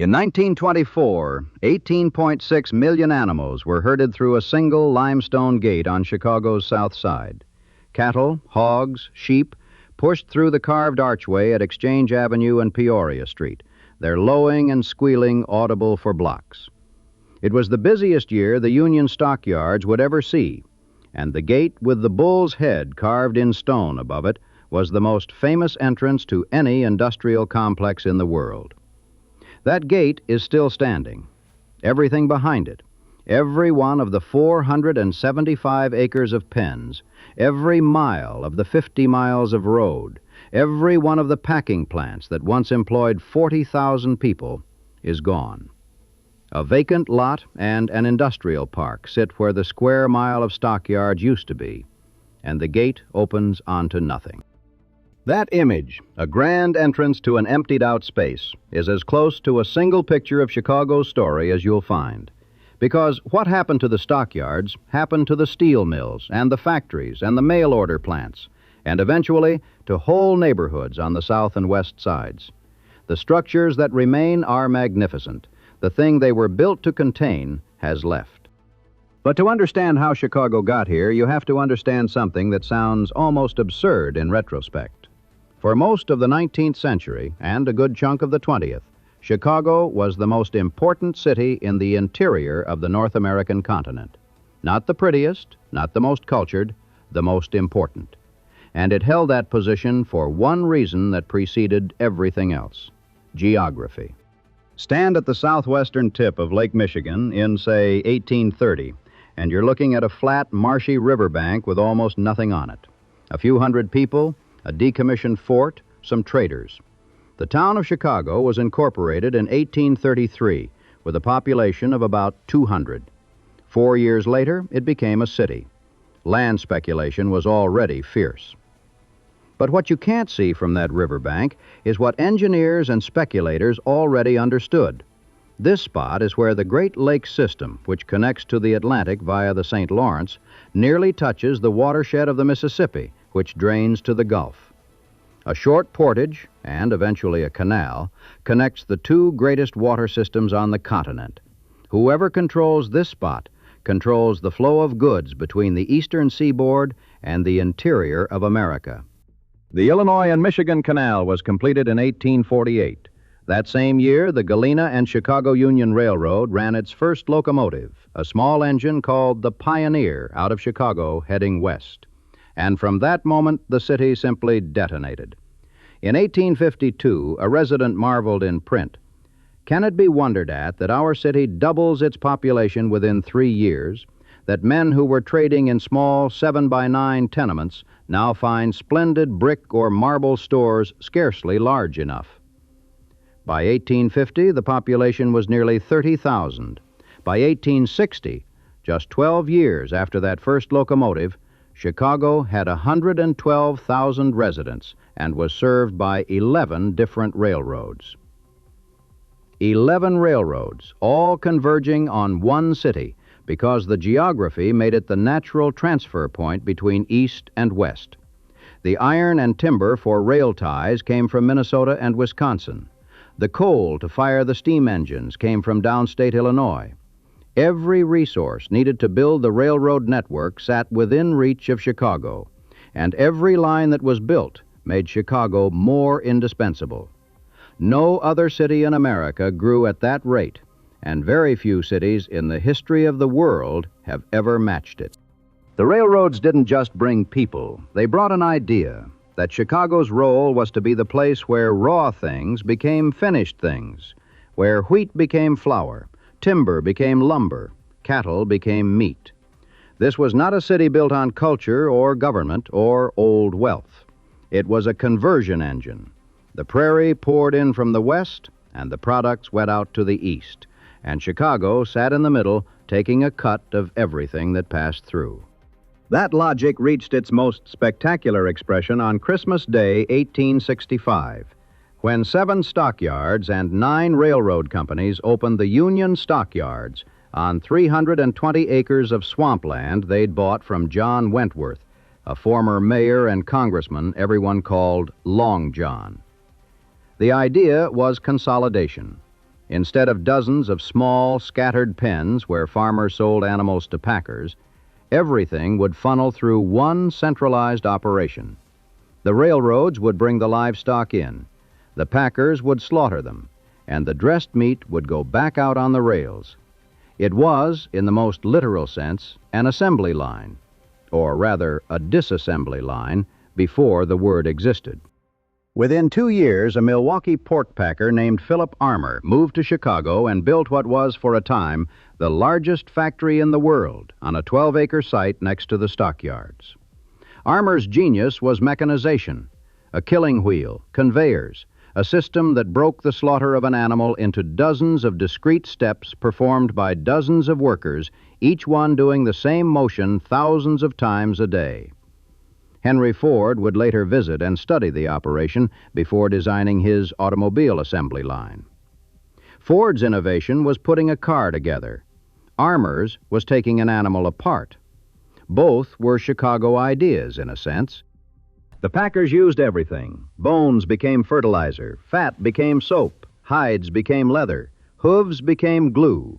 In 1924, 18.6 million animals were herded through a single limestone gate on Chicago's South Side. Cattle, hogs, sheep pushed through the carved archway at Exchange Avenue and Peoria Street, their lowing and squealing audible for blocks. It was the busiest year the Union stockyards would ever see, and the gate with the bull's head carved in stone above it was the most famous entrance to any industrial complex in the world. That gate is still standing. Everything behind it, every one of the 475 acres of pens, every mile of the 50 miles of road, every one of the packing plants that once employed 40,000 people is gone. A vacant lot and an industrial park sit where the square mile of stockyards used to be, and the gate opens onto nothing. That image, a grand entrance to an emptied-out space, is as close to a single picture of Chicago's story as you'll find. Because what happened to the stockyards happened to the steel mills and the factories and the mail-order plants, and eventually to whole neighborhoods on the south and west sides. The structures that remain are magnificent. The thing they were built to contain has left. But to understand how Chicago got here, you have to understand something that sounds almost absurd in retrospect. For most of the 19th century, and a good chunk of the 20th, Chicago was the most important city in the interior of the North American continent. Not the prettiest, not the most cultured, the most important. And it held that position for one reason that preceded everything else: geography. Stand at the southwestern tip of Lake Michigan in, say, 1830, and you're looking at a flat, marshy riverbank with almost nothing on it. A few hundred people, a decommissioned fort, some traders. The town of Chicago was incorporated in 1833 with a population of about 200. 4 years later, it became a city. Land speculation was already fierce. But what you can't see from that riverbank is what engineers and speculators already understood. This spot is where the Great Lakes system, which connects to the Atlantic via the St. Lawrence, nearly touches the watershed of the Mississippi, which drains to the Gulf. A short portage, and eventually a canal, connects the two greatest water systems on the continent. Whoever controls this spot controls the flow of goods between the eastern seaboard and the interior of America. The Illinois and Michigan Canal was completed in 1848. That same year, the Galena and Chicago Union Railroad ran its first locomotive, a small engine called the Pioneer, out of Chicago heading west. And from that moment, the city simply detonated. In 1852, a resident marveled in print, "Can it be wondered at that our city doubles its population within 3 years, that men who were trading in small 7-by-9 tenements now find splendid brick or marble stores scarcely large enough?" By 1850, the population was nearly 30,000. By 1860, just 12 years after that first locomotive, Chicago had 112,000 residents and was served by 11 different railroads. 11 railroads, all converging on one city because the geography made it the natural transfer point between east and west. The iron and timber for rail ties came from Minnesota and Wisconsin. The coal to fire the steam engines came from downstate Illinois. Every resource needed to build the railroad network sat within reach of Chicago, and every line that was built made Chicago more indispensable. No other city in America grew at that rate, and very few cities in the history of the world have ever matched it. The railroads didn't just bring people, they brought an idea that Chicago's role was to be the place where raw things became finished things, where wheat became flour, timber became lumber, cattle became meat. This was not a city built on culture or government or old wealth. It was a conversion engine. The prairie poured in from the west, and the products went out to the east, and Chicago sat in the middle, taking a cut of everything that passed through. That logic reached its most spectacular expression on Christmas Day, 1865. When 7 stockyards and 9 railroad companies opened the Union Stockyards on 320 acres of swampland they'd bought from John Wentworth, a former mayor and congressman everyone called Long John. The idea was consolidation. Instead of dozens of small, scattered pens where farmers sold animals to packers, everything would funnel through one centralized operation. The railroads would bring the livestock in, the packers would slaughter them, and the dressed meat would go back out on the rails. It was, in the most literal sense, an assembly line, or rather a disassembly line, before the word existed. Within 2 years, a Milwaukee pork packer named Philip Armour moved to Chicago and built what was, for a time, the largest factory in the world on a 12-acre site next to the stockyards. Armour's genius was mechanization, a killing wheel, conveyors, a system that broke the slaughter of an animal into dozens of discrete steps performed by dozens of workers, each one doing the same motion thousands of times a day. Henry Ford would later visit and study the operation before designing his automobile assembly line. Ford's innovation was putting a car together. Armour's was taking an animal apart. Both were Chicago ideas, in a sense. The packers used everything. Bones became fertilizer, fat became soap, hides became leather, hooves became glue.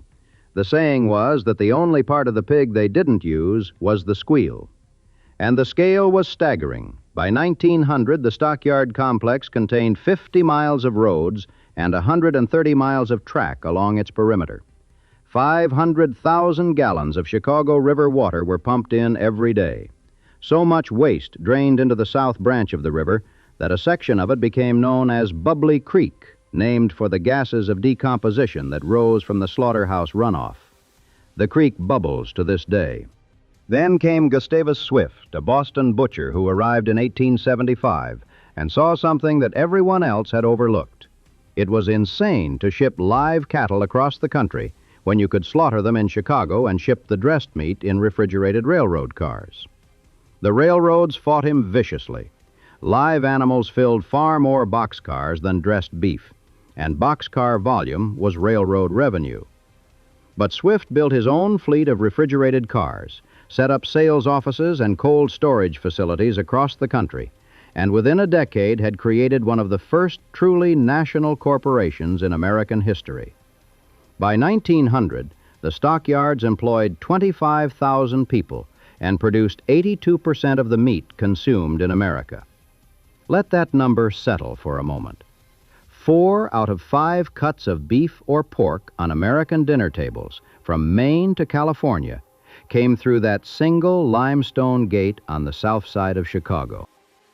The saying was that the only part of the pig they didn't use was the squeal. And the scale was staggering. By 1900, the stockyard complex contained 50 miles of roads and 130 miles of track along its perimeter. 500,000 gallons of Chicago River water were pumped in every day. So much waste drained into the south branch of the river that a section of it became known as Bubbly Creek, named for the gases of decomposition that rose from the slaughterhouse runoff. The creek bubbles to this day. Then came Gustavus Swift, a Boston butcher who arrived in 1875 and saw something that everyone else had overlooked. It was insane to ship live cattle across the country when you could slaughter them in Chicago and ship the dressed meat in refrigerated railroad cars. The railroads fought him viciously. Live animals filled far more boxcars than dressed beef, and boxcar volume was railroad revenue. But Swift built his own fleet of refrigerated cars, set up sales offices and cold storage facilities across the country, and within a decade had created one of the first truly national corporations in American history. By 1900, the stockyards employed 25,000 people and produced 82% of the meat consumed in America. Let that number settle for a moment. 4 out of 5 cuts of beef or pork on American dinner tables, from Maine to California, came through that single limestone gate on the south side of Chicago.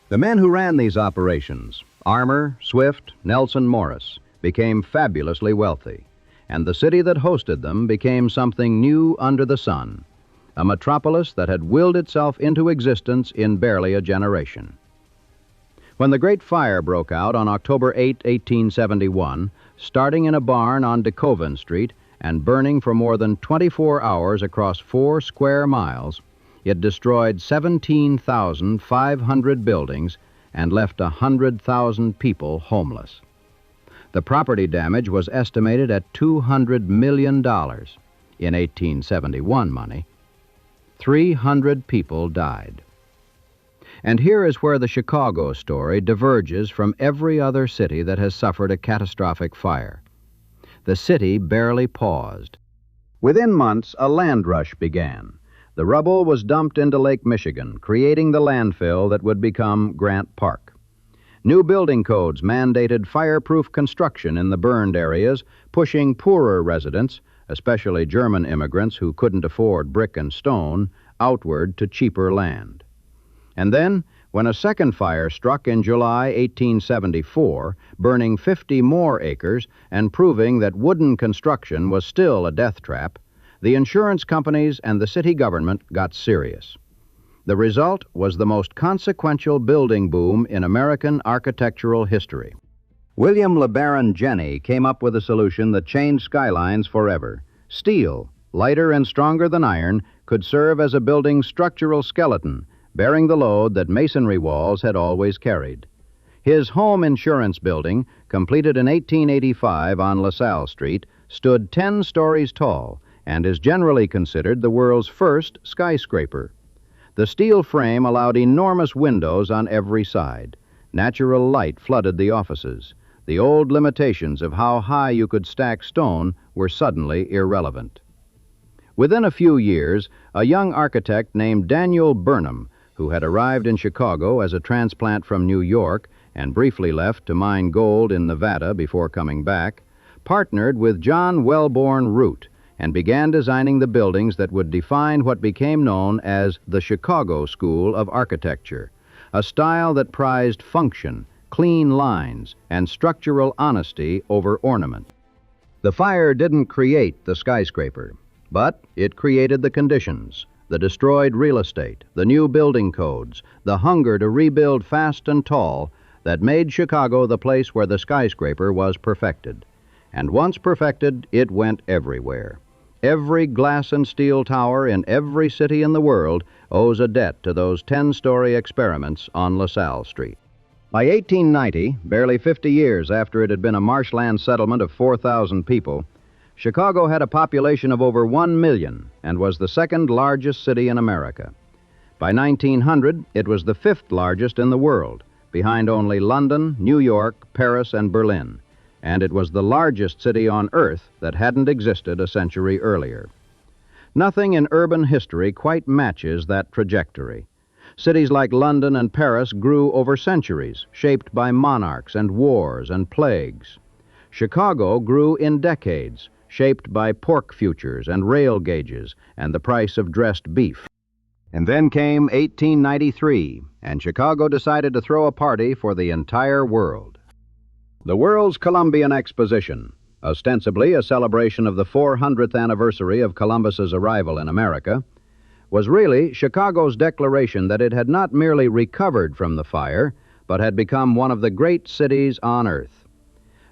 The men who ran these operations, Armour, Swift, Nelson Morris, became fabulously wealthy, and the city that hosted them became something new under the sun, a metropolis that had willed itself into existence in barely a generation. When the Great Fire broke out on October 8, 1871, starting in a barn on DeKoven Street and burning for more than 24 hours across 4 square miles, it destroyed 17,500 buildings and left 100,000 people homeless. The property damage was estimated at $200 million in 1871 money. 300 people died. And here is where the Chicago story diverges from every other city that has suffered a catastrophic fire. The city barely paused. Within months, a land rush began. The rubble was dumped into Lake Michigan, creating the landfill that would become Grant Park. New building codes mandated fireproof construction in the burned areas, pushing poorer residents, especially German immigrants who couldn't afford brick and stone, outward to cheaper land. And then, when a second fire struck in July 1874, burning 50 more acres and proving that wooden construction was still a death trap, the insurance companies and the city government got serious. The result was the most consequential building boom in American architectural history. William LeBaron Jenney came up with a solution that changed skylines forever. Steel, lighter and stronger than iron, could serve as a building's structural skeleton, bearing the load that masonry walls had always carried. His home insurance building, completed in 1885 on LaSalle Street, stood 10 stories tall and is generally considered the world's first skyscraper. The steel frame allowed enormous windows on every side. Natural light flooded the offices. The old limitations of how high you could stack stone were suddenly irrelevant. Within a few years, a young architect named Daniel Burnham, who had arrived in Chicago as a transplant from New York and briefly left to mine gold in Nevada before coming back, partnered with John Wellborn Root and began designing the buildings that would define what became known as the Chicago School of Architecture, a style that prized function, clean lines, and structural honesty over ornament. The fire didn't create the skyscraper, but it created the conditions, the destroyed real estate, the new building codes, the hunger to rebuild fast and tall that made Chicago the place where the skyscraper was perfected. And once perfected, it went everywhere. Every glass and steel tower in every city in the world owes a debt to those 10-story experiments on LaSalle Street. By 1890, barely 50 years after it had been a marshland settlement of 4,000 people, Chicago had a population of over 1 million and was the second largest city in America. By 1900, it was the fifth largest in the world, behind only London, New York, Paris, and Berlin, and it was the largest city on Earth that hadn't existed a century earlier. Nothing in urban history quite matches that trajectory. Cities like London and Paris grew over centuries, shaped by monarchs and wars and plagues. Chicago grew in decades, shaped by pork futures and rail gauges and the price of dressed beef. And then came 1893, and Chicago decided to throw a party for the entire world. The World's Columbian Exposition, ostensibly a celebration of the 400th anniversary of Columbus's arrival in America, was really Chicago's declaration that it had not merely recovered from the fire, but had become one of the great cities on Earth.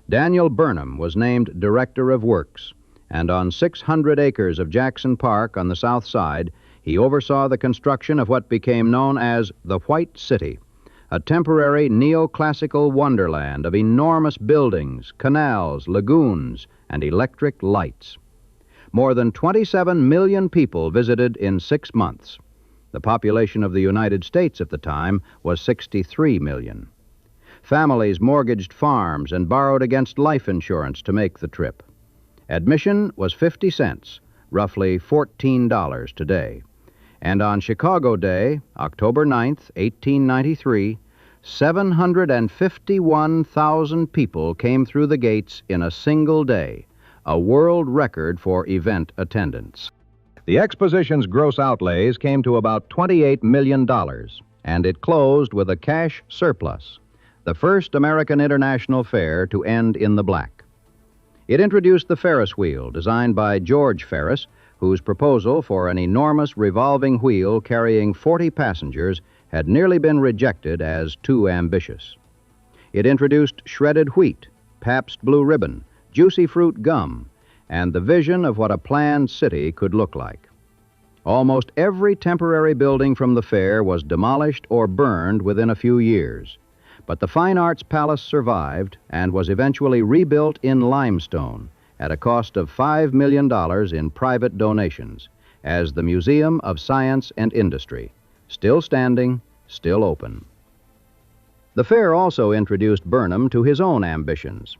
Daniel Burnham was named Director of Works, and on 600 acres of Jackson Park on the south side, he oversaw the construction of what became known as the White City, a temporary neoclassical wonderland of enormous buildings, canals, lagoons, and electric lights. More than 27 million people visited in 6 months. The population of the United States at the time was 63 million. Families mortgaged farms and borrowed against life insurance to make the trip. Admission was 50 cents, roughly $14 today. And on Chicago Day, October 9th, 1893, 751,000 people came through the gates in a single day, a world record for event attendance. The exposition's gross outlays came to about $28 million, and it closed with a cash surplus, the first American International Fair to end in the black. It introduced the Ferris wheel, designed by George Ferris, whose proposal for an enormous revolving wheel carrying 40 passengers had nearly been rejected as too ambitious. It introduced shredded wheat, Pabst Blue Ribbon, juicy fruit gum, and the vision of what a planned city could look like. Almost every temporary building from the fair was demolished or burned within a few years, but the Fine Arts Palace survived and was eventually rebuilt in limestone at a cost of $5 million in private donations as the Museum of Science and Industry, still standing, still open. The fair also introduced Burnham to his own ambitions.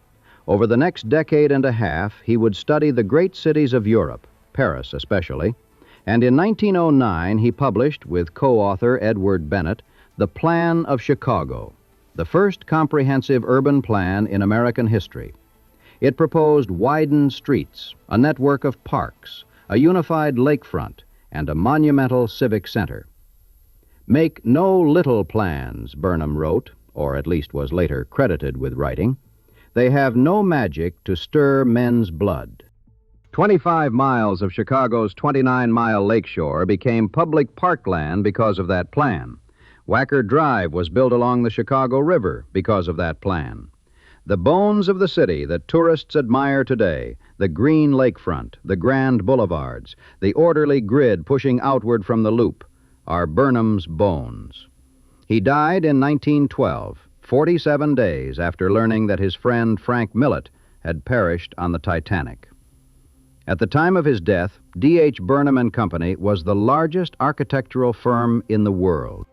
Over the next decade and a half, he would study the great cities of Europe, Paris especially, and in 1909 he published, with co-author Edward Bennett, The Plan of Chicago, the first comprehensive urban plan in American history. It proposed widened streets, a network of parks, a unified lakefront, and a monumental civic center. Make no little plans, Burnham wrote, or at least was later credited with writing. They have no magic to stir men's blood. 25 miles of Chicago's 29-mile lakeshore became public parkland because of that plan. Wacker Drive was built along the Chicago River because of that plan. The bones of the city that tourists admire today, the green lakefront, the grand boulevards, the orderly grid pushing outward from the loop, are Burnham's bones. He died in 1912, 47 days after learning that his friend Frank Millet had perished on the Titanic. At the time of his death, D.H. Burnham and Company was the largest architectural firm in the world.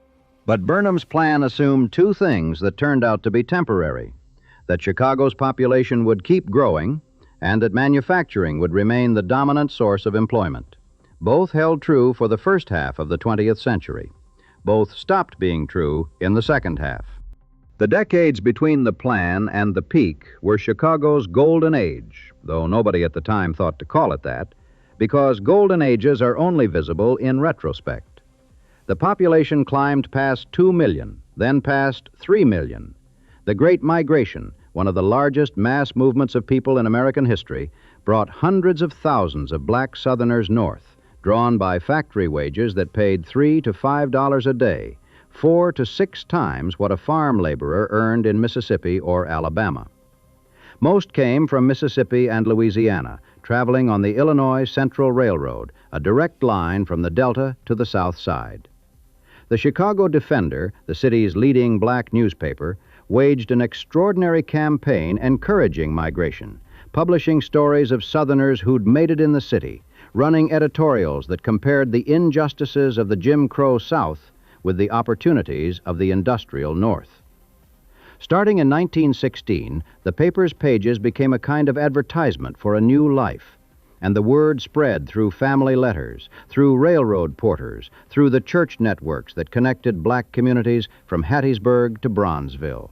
But Burnham's plan assumed two things that turned out to be temporary. that Chicago's population would keep growing, and that manufacturing would remain the dominant source of employment. Both held true for the first half of the 20th century. Both stopped being true in the second half. The decades between the plan and the peak were Chicago's golden age, though nobody at the time thought to call it that, because golden ages are only visible in retrospect. The population climbed past 2 million, then past 3 million. The Great Migration, one of the largest mass movements of people in American history, brought hundreds of thousands of black Southerners north, drawn by factory wages that paid $3 to $5 a day, 4 to 6 times what a farm laborer earned in Mississippi or Alabama. Most came from Mississippi and Louisiana, traveling on the Illinois Central Railroad, a direct line from the Delta to the South Side. The Chicago Defender, the city's leading black newspaper, waged an extraordinary campaign encouraging migration, publishing stories of Southerners who'd made it in the city, running editorials that compared the injustices of the Jim Crow South with the opportunities of the industrial North. Starting in 1916, the paper's pages became a kind of advertisement for a new life, and the word spread through family letters, through railroad porters, through the church networks that connected black communities from Hattiesburg to Bronzeville.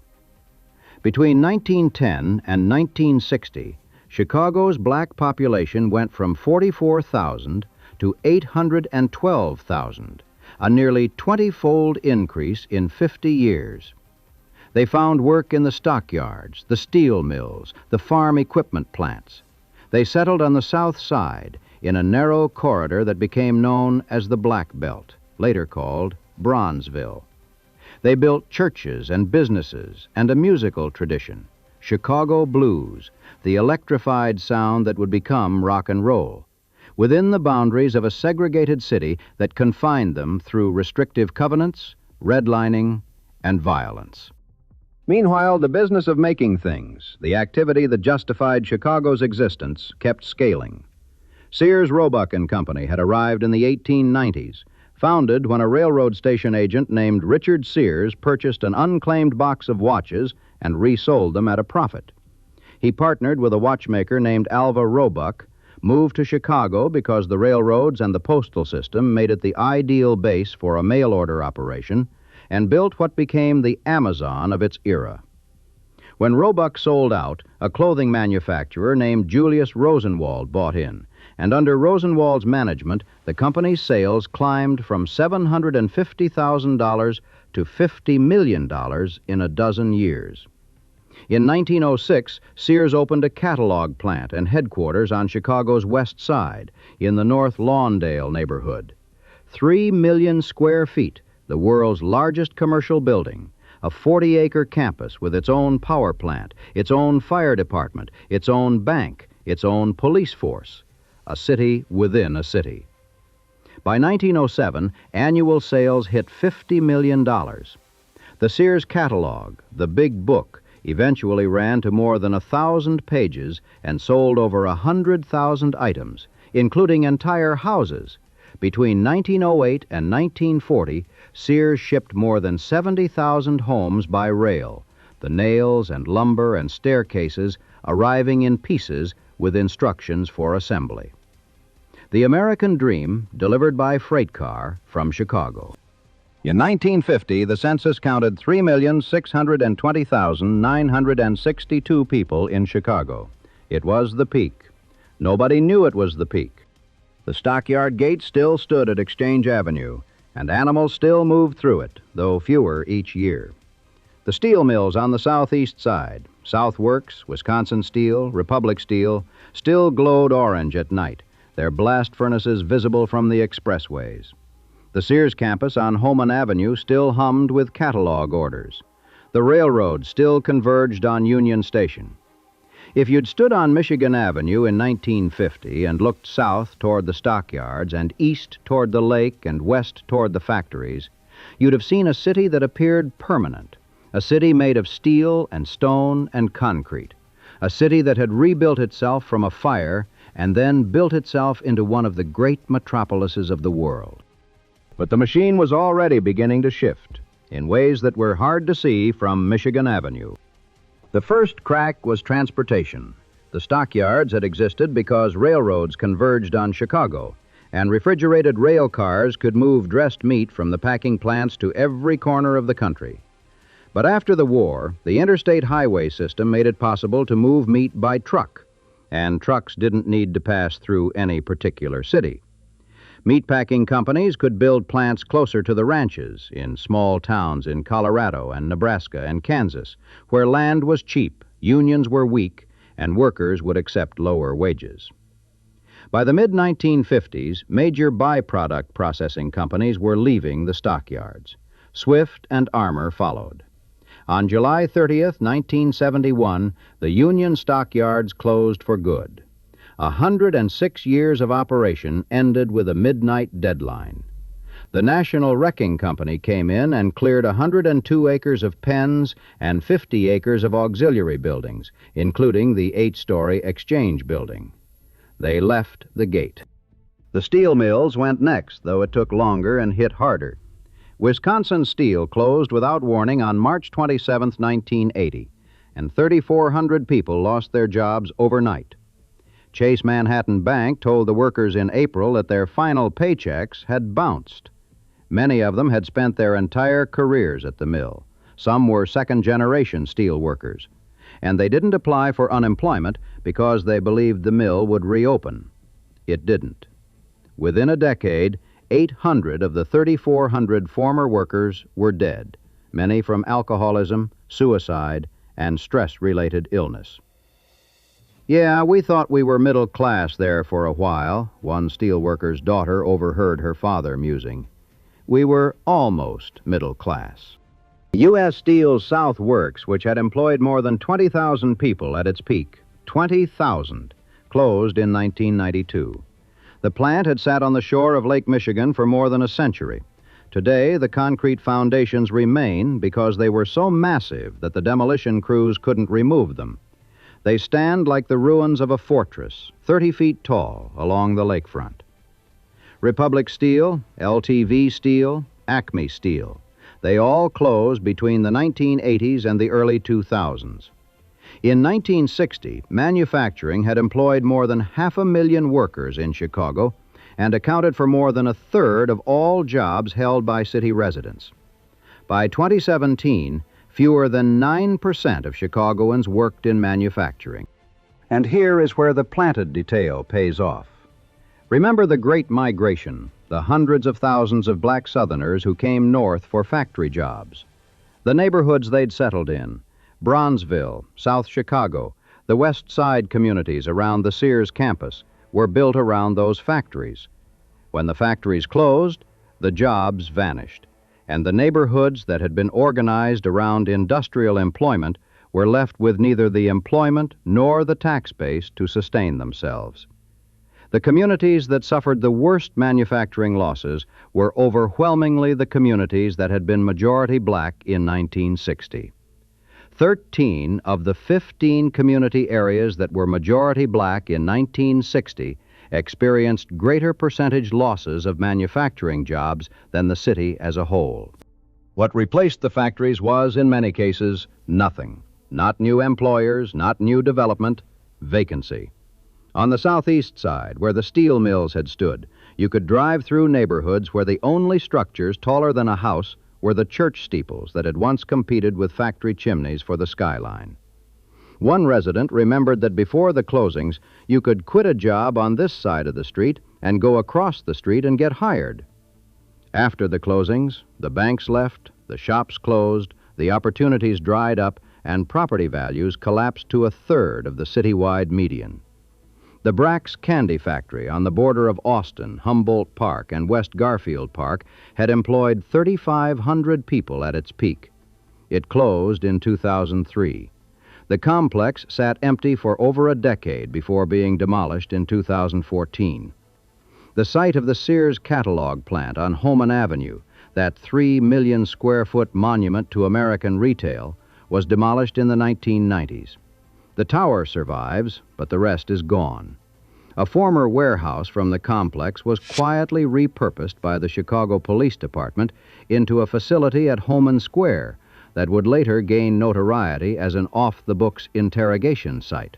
Between 1910 and 1960, Chicago's black population went from 44,000 to 812,000, a nearly 20-fold increase in 50 years. They found work in the stockyards, the steel mills, the farm equipment plants. They settled on the South Side in a narrow corridor that became known as the Black Belt, later called Bronzeville. They built churches and businesses and a musical tradition, Chicago blues, the electrified sound that would become rock and roll, within the boundaries of a segregated city that confined them through restrictive covenants, redlining, and violence. Meanwhile, the business of making things, the activity that justified Chicago's existence, kept scaling. Sears, Roebuck and Company had arrived in the 1890s, founded when a railroad station agent named Richard Sears purchased an unclaimed box of watches and resold them at a profit. He partnered with a watchmaker named Alva Roebuck, moved to Chicago because the railroads and the postal system made it the ideal base for a mail-order operation, and built what became the Amazon of its era. When Roebuck sold out, a clothing manufacturer named Julius Rosenwald bought in, and under Rosenwald's management, the company's sales climbed from $750,000 to $50 million in a dozen years. In 1906, Sears opened a catalog plant and headquarters on Chicago's West Side, in the North Lawndale neighborhood. 3 million square feet, the world's largest commercial building, a 40-acre campus with its own power plant, its own fire department, its own bank, its own police force, a city within a city. By 1907, annual sales hit $50 million. The Sears catalog, the big book, eventually ran to more than 1,000 pages and sold over 100,000 items, including entire houses. Between 1908 and 1940, Sears shipped more than 70,000 homes by rail, the nails and lumber and staircases arriving in pieces with instructions for assembly. The American dream delivered by freight car from Chicago. In 1950, the census counted 3,620,962 people in Chicago. It was the peak. Nobody knew it was the peak. The stockyard gate still stood at Exchange Avenue, and animals still moved through it, though fewer each year. The steel mills on the southeast side, South Works, Wisconsin Steel, Republic Steel, still glowed orange at night, their blast furnaces visible from the expressways. The Sears campus on Homan Avenue still hummed with catalog orders. The railroad still converged on Union Station. If you'd stood on Michigan Avenue in 1950 and looked south toward the stockyards and east toward the lake and west toward the factories, you'd have seen a city that appeared permanent, a city made of steel and stone and concrete, a city that had rebuilt itself from a fire and then built itself into one of the great metropolises of the world. But the machine was already beginning to shift in ways that were hard to see from Michigan Avenue. The first crack was transportation. The stockyards had existed because railroads converged on Chicago, and refrigerated rail cars could move dressed meat from the packing plants to every corner of the country. But after the war, the interstate highway system made it possible to move meat by truck, and trucks didn't need to pass through any particular city. Meatpacking companies could build plants closer to the ranches in small towns in Colorado and Nebraska and Kansas, where land was cheap, unions were weak, and workers would accept lower wages. By the mid-1950s, major byproduct processing companies were leaving the stockyards. Swift and Armour followed. On July 30th, 1971, the Union stockyards closed for good. 106 years of operation ended with a midnight deadline. The National Wrecking Company came in and cleared 102 acres of pens and 50 acres of auxiliary buildings, including the 8-story Exchange Building. They left the gate. The steel mills went next, though it took longer and hit harder. Wisconsin Steel closed without warning on March 27, 1980, and 3,400 people lost their jobs overnight. Chase Manhattan Bank told the workers in April that their final paychecks had bounced. Many of them had spent their entire careers at the mill. Some were second-generation steel workers, and they didn't apply for unemployment because they believed the mill would reopen. It didn't. Within a decade, 800 of the 3,400 former workers were dead, many from alcoholism, suicide, and stress-related illness. Yeah, we thought we were middle class there for a while, one steelworker's daughter overheard her father musing. We were almost middle class. U.S. Steel's South Works, which had employed more than 20,000 people at its peak, 20,000, closed in 1992. The plant had sat on the shore of Lake Michigan for more than a century. Today, the concrete foundations remain because they were so massive that the demolition crews couldn't remove them. They stand like the ruins of a fortress, 30 feet tall, along the lakefront. Republic Steel, LTV Steel, Acme Steel, they all closed between the 1980s and the early 2000s. In 1960, manufacturing had employed more than 500,000 workers in Chicago and accounted for more than a third of all jobs held by city residents. By 2017, fewer than 9% of Chicagoans worked in manufacturing. And here is where the planted detail pays off. Remember the Great Migration, the hundreds of thousands of black Southerners who came north for factory jobs. The neighborhoods they'd settled in, Bronzeville, South Chicago, the West Side communities around the Sears campus, were built around those factories. When the factories closed, the jobs vanished, and the neighborhoods that had been organized around industrial employment were left with neither the employment nor the tax base to sustain themselves. The communities that suffered the worst manufacturing losses were overwhelmingly the communities that had been majority black in 1960. 13 of the 15 community areas that were majority black in 1960 experienced greater percentage losses of manufacturing jobs than the city as a whole. What replaced the factories was, in many cases, nothing. Not new employers, not new development, vacancy. On the southeast side, where the steel mills had stood, you could drive through neighborhoods where the only structures taller than a house were the church steeples that had once competed with factory chimneys for the skyline. One resident remembered that before the closings, you could quit a job on this side of the street and go across the street and get hired. After the closings, the banks left, the shops closed, the opportunities dried up, and property values collapsed to a third of the citywide median. The Brack's Candy Factory on the border of Austin, Humboldt Park, and West Garfield Park had employed 3,500 people at its peak. It closed in 2003. The complex sat empty for over a decade before being demolished in 2014. The site of the Sears catalog plant on Homan Avenue, that 3 million square foot monument to American retail, was demolished in the 1990s. The tower survives, but the rest is gone. A former warehouse from the complex was quietly repurposed by the Chicago Police Department into a facility at Homan Square, that would later gain notoriety as an off-the-books interrogation site.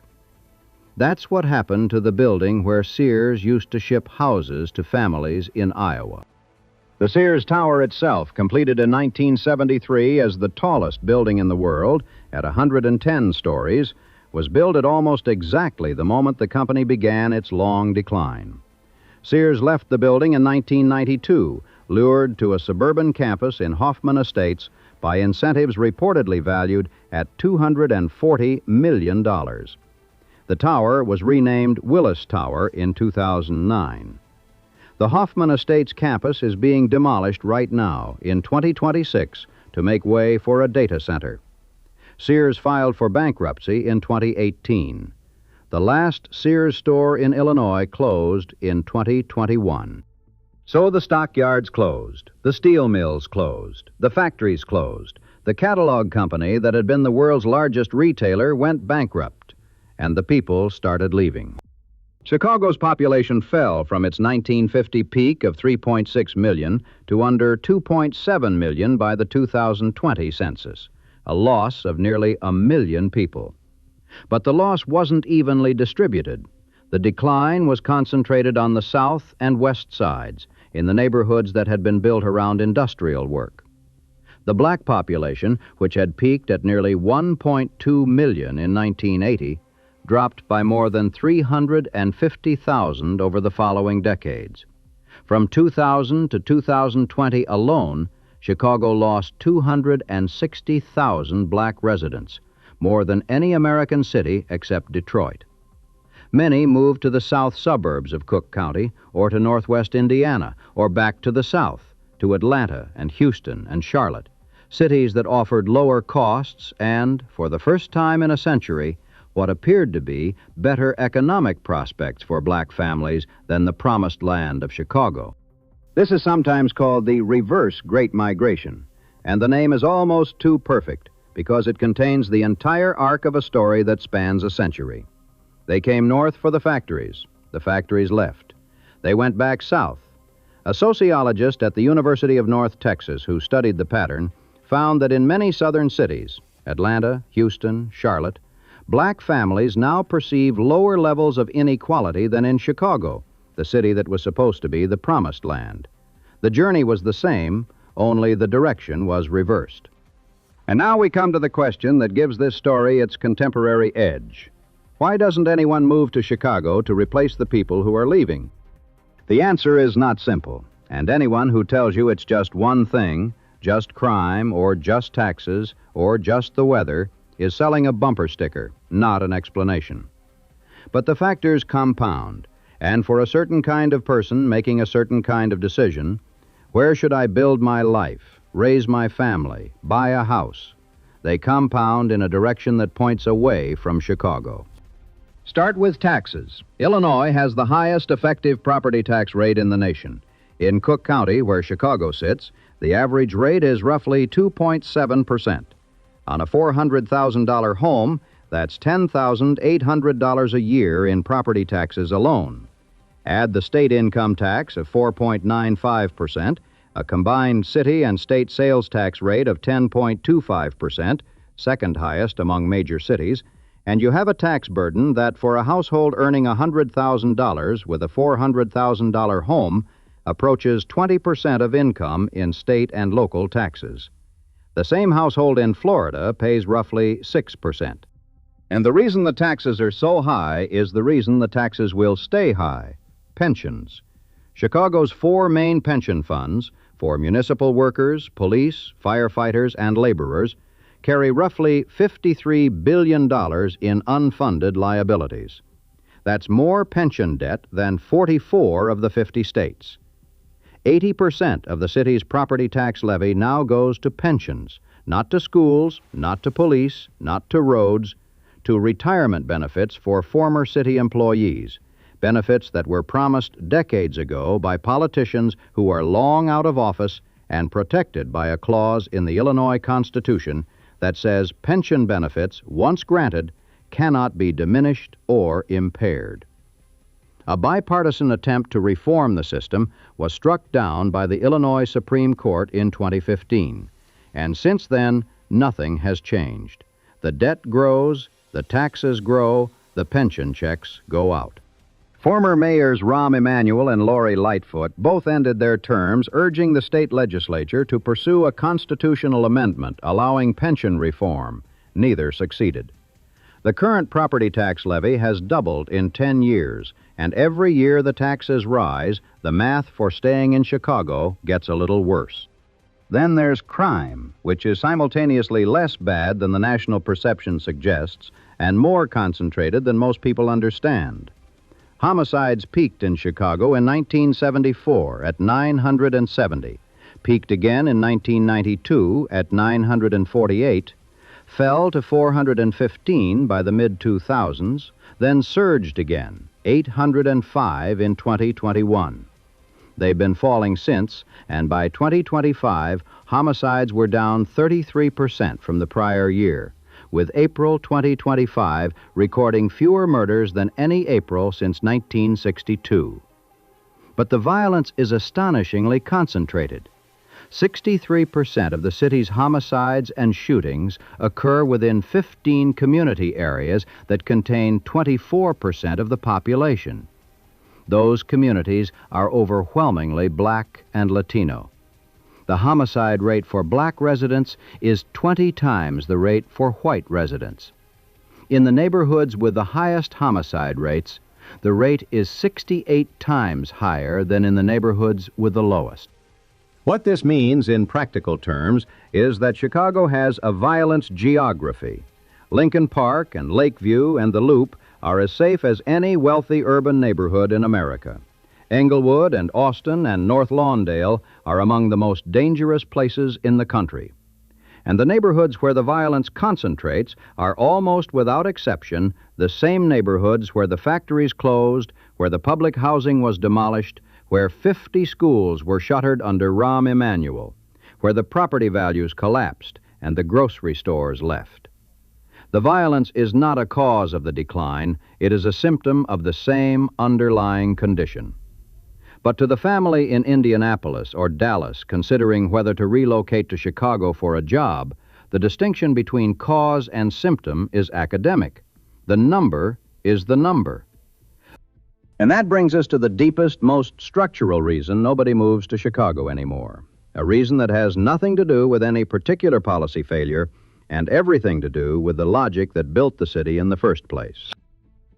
That's what happened to the building where Sears used to ship houses to families in Iowa. The Sears Tower itself, completed in 1973 as the tallest building in the world at 110 stories, was built at almost exactly the moment the company began its long decline. Sears left the building in 1992, lured to a suburban campus in Hoffman Estates by incentives reportedly valued at $240 million. The tower was renamed Willis Tower in 2009. The Hoffman Estates campus is being demolished right now in 2026 to make way for a data center. Sears filed for bankruptcy in 2018. The last Sears store in Illinois closed in 2021. So the stockyards closed, the steel mills closed, the factories closed, the catalog company that had been the world's largest retailer went bankrupt, and the people started leaving. Chicago's population fell from its 1950 peak of 3.6 million to under 2.7 million by the 2020 census, a loss of nearly 1 million people. But the loss wasn't evenly distributed. The decline was concentrated on the south and west sides, in the neighborhoods that had been built around industrial work. The black population, which had peaked at nearly 1.2 million in 1980, dropped by more than 350,000 over the following decades. From 2000 to 2020 alone, Chicago lost 260,000 black residents, more than any American city except Detroit. Many moved to the south suburbs of Cook County or to northwest Indiana or back to the south, to Atlanta and Houston and Charlotte, cities that offered lower costs and, for the first time in a century, what appeared to be better economic prospects for black families than the promised land of Chicago. This is sometimes called the reverse Great Migration, and the name is almost too perfect because it contains the entire arc of a story that spans a century. They came north for the factories left. They went back south. A sociologist at the University of North Texas who studied the pattern found that in many southern cities, Atlanta, Houston, Charlotte, black families now perceive lower levels of inequality than in Chicago, the city that was supposed to be the promised land. The journey was the same, only the direction was reversed. And now we come to the question that gives this story its contemporary edge. Why doesn't anyone move to Chicago to replace the people who are leaving? The answer is not simple, and anyone who tells you it's just one thing, just crime or just taxes or just the weather, is selling a bumper sticker, not an explanation. But the factors compound, and for a certain kind of person making a certain kind of decision, where should I build my life, raise my family, buy a house? They compound in a direction that points away from Chicago. Start with taxes. Illinois has the highest effective property tax rate in the nation. In Cook County, where Chicago sits, the average rate is roughly 2.7%. On a $400,000 home, that's $10,800 a year in property taxes alone. Add the state income tax of 4.95%, a combined city and state sales tax rate of 10.25%, second highest among major cities, and you have a tax burden that for a household earning $100,000 with a $400,000 home approaches 20% of income in state and local taxes. The same household in Florida pays roughly 6%. And the reason the taxes are so high is the reason the taxes will stay high: pensions. Chicago's 4 main pension funds for municipal workers, police, firefighters, and laborers carry roughly $53 billion in unfunded liabilities. That's more pension debt than 44 of the 50 states. 80% of the city's property tax levy now goes to pensions, not to schools, not to police, not to roads, to retirement benefits for former city employees, benefits that were promised decades ago by politicians who are long out of office and protected by a clause in the Illinois Constitution that says pension benefits, once granted, cannot be diminished or impaired. A bipartisan attempt to reform the system was struck down by the Illinois Supreme Court in 2015, and since then, nothing has changed. The debt grows, the taxes grow, the pension checks go out. Former mayors Rahm Emanuel and Lori Lightfoot both ended their terms urging the state legislature to pursue a constitutional amendment allowing pension reform. Neither succeeded. The current property tax levy has doubled in 10 years, and every year the taxes rise, the math for staying in Chicago gets a little worse. Then there's crime, which is simultaneously less bad than the national perception suggests and more concentrated than most people understand. Homicides peaked in Chicago in 1974 at 970, peaked again in 1992 at 948, fell to 415 by the mid-2000s, then surged again, 805 in 2021. They've been falling since, and by 2025, homicides were down 33% from the prior year, with April 2025 recording fewer murders than any April since 1962. But the violence is astonishingly concentrated. 63% of the city's homicides and shootings occur within 15 community areas that contain 24% of the population. Those communities are overwhelmingly black and Latino. The homicide rate for black residents is 20 times the rate for white residents. In the neighborhoods with the highest homicide rates, the rate is 68 times higher than in the neighborhoods with the lowest. What this means in practical terms is that Chicago has a violence geography. Lincoln Park and Lakeview and the Loop are as safe as any wealthy urban neighborhood in America. Englewood and Austin and North Lawndale are among the most dangerous places in the country. And the neighborhoods where the violence concentrates are almost without exception the same neighborhoods where the factories closed, where the public housing was demolished, where 50 schools were shuttered under Rahm Emanuel, where the property values collapsed and the grocery stores left. The violence is not a cause of the decline, it is a symptom of the same underlying condition. But to the family in Indianapolis or Dallas considering whether to relocate to Chicago for a job, the distinction between cause and symptom is academic. The number is the number. And that brings us to the deepest, most structural reason nobody moves to Chicago anymore. A reason that has nothing to do with any particular policy failure and everything to do with the logic that built the city in the first place.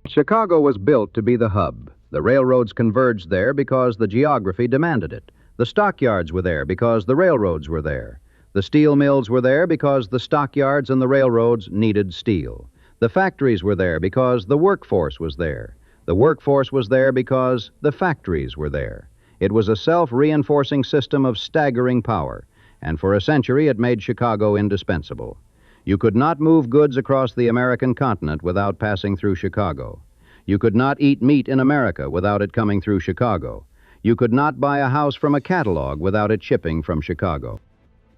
Chicago was built to be the hub. The railroads converged there because the geography demanded it. The stockyards were there because the railroads were there. The steel mills were there because the stockyards and the railroads needed steel. The factories were there because the workforce was there. The workforce was there because the factories were there. It was a self-reinforcing system of staggering power, and for a century it made Chicago indispensable. You could not move goods across the American continent without passing through Chicago. You could not eat meat in America without it coming through Chicago. You could not buy a house from a catalog without it shipping from Chicago.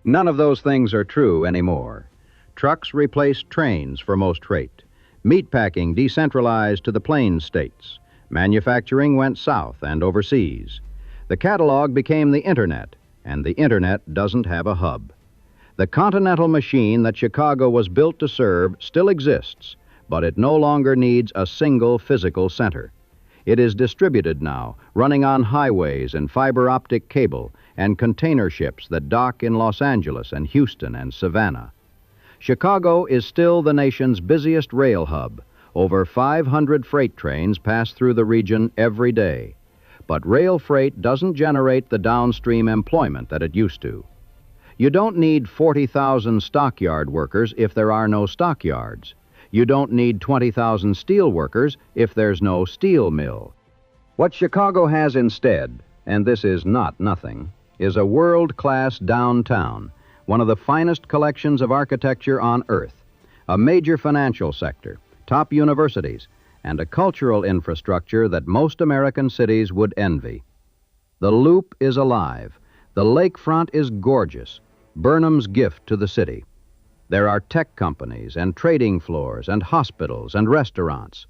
None of those things are true anymore. Trucks replaced trains for most freight. Meatpacking decentralized to the Plains states. Manufacturing went south and overseas. The catalog became the Internet, and the Internet doesn't have a hub. The continental machine that Chicago was built to serve still exists, but it no longer needs a single physical center. It is distributed now, running on highways and fiber optic cable and container ships that dock in Los Angeles and Houston and Savannah. Chicago is still the nation's busiest rail hub. Over 500 freight trains pass through the region every day. But rail freight doesn't generate the downstream employment that it used to. You don't need 40,000 stockyard workers if there are no stockyards. You don't need 20,000 steel workers if there's no steel mill. What Chicago has instead, and this is not nothing, is a world-class downtown, one of the finest collections of architecture on earth, a major financial sector, top universities, and a cultural infrastructure that most American cities would envy. The Loop is alive. The lakefront is gorgeous, Burnham's gift to the city. There are tech companies and trading floors and hospitals and restaurants.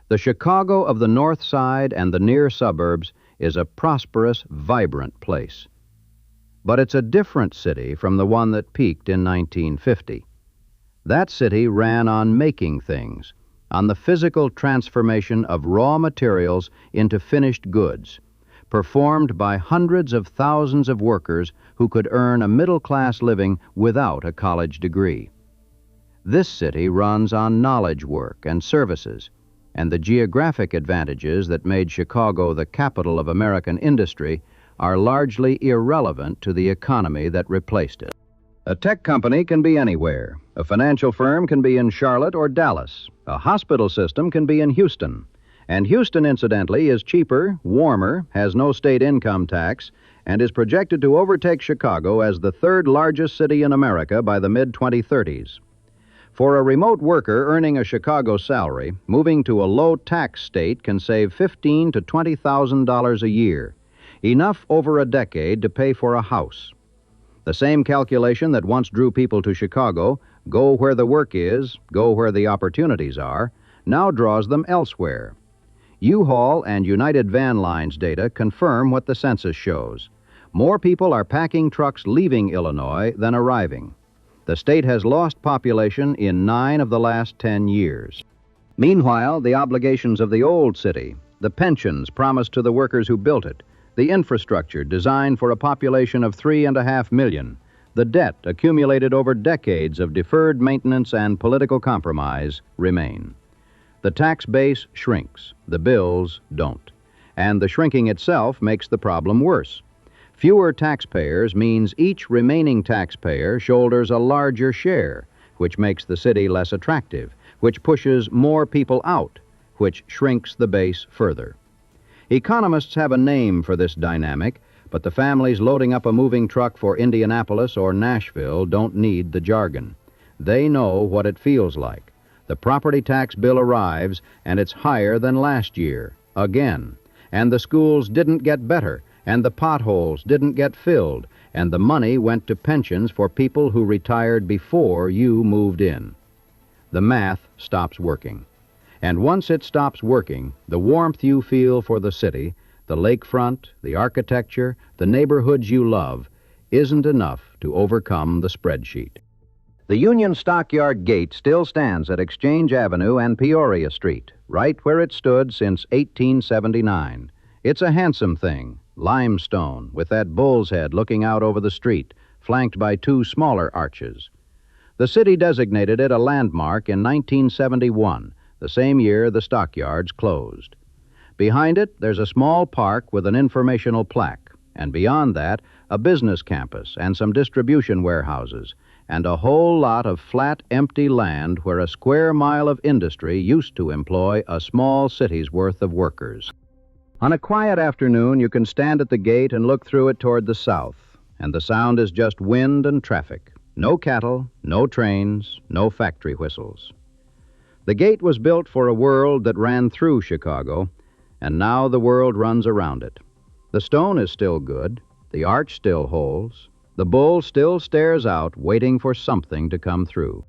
The Chicago of the North Side and the near suburbs is a prosperous, vibrant place. But it's a different city from the one that peaked in 1950. That city ran on making things, on the physical transformation of raw materials into finished goods, performed by hundreds of thousands of workers who could earn a middle-class living without a college degree. This city runs on knowledge work and services, and the geographic advantages that made Chicago the capital of American industry are largely irrelevant to the economy that replaced it. A tech company can be anywhere. A financial firm can be in Charlotte or Dallas. A hospital system can be in Houston. And Houston, incidentally, is cheaper, warmer, has no state income tax, and is projected to overtake Chicago as the third largest city in America by the mid-2030s. For a remote worker earning a Chicago salary, moving to a low-tax state can save $15,000 to $20,000 a year, enough over a decade to pay for a house. The same calculation that once drew people to Chicago, go where the work is, go where the opportunities are, now draws them elsewhere. U-Haul and United Van Line's data confirm what the census shows. More people are packing trucks leaving Illinois than arriving. The state has lost population in 9 of the last 10 years. Meanwhile, the obligations of the old city, the pensions promised to the workers who built it, the infrastructure designed for a population of 3.5 million, the debt accumulated over decades of deferred maintenance and political compromise remain. The tax base shrinks, the bills don't. And the shrinking itself makes the problem worse. Fewer taxpayers means each remaining taxpayer shoulders a larger share, which makes the city less attractive, which pushes more people out, which shrinks the base further. Economists have a name for this dynamic, but the families loading up a moving truck for Indianapolis or Nashville don't need the jargon. They know what it feels like. The property tax bill arrives, and it's higher than last year, again. And the schools didn't get better, and the potholes didn't get filled, and the money went to pensions for people who retired before you moved in. The math stops working. And once it stops working, the warmth you feel for the city, the lakefront, the architecture, the neighborhoods you love, isn't enough to overcome the spreadsheet. The Union Stockyard Gate still stands at Exchange Avenue and Peoria Street, right where it stood since 1879. It's a handsome thing, limestone, with that bull's head looking out over the street, flanked by 2 smaller arches. The city designated it a landmark in 1971, the same year the stockyards closed. Behind it, there's a small park with an informational plaque, and beyond that, a business campus and some distribution warehouses, and a whole lot of flat, empty land where a square mile of industry used to employ a small city's worth of workers. On a quiet afternoon, you can stand at the gate and look through it toward the south, and the sound is just wind and traffic. No cattle, no trains, no factory whistles. The gate was built for a world that ran through Chicago, and now the world runs around it. The stone is still good, the arch still holds, the bull still stares out, waiting for something to come through.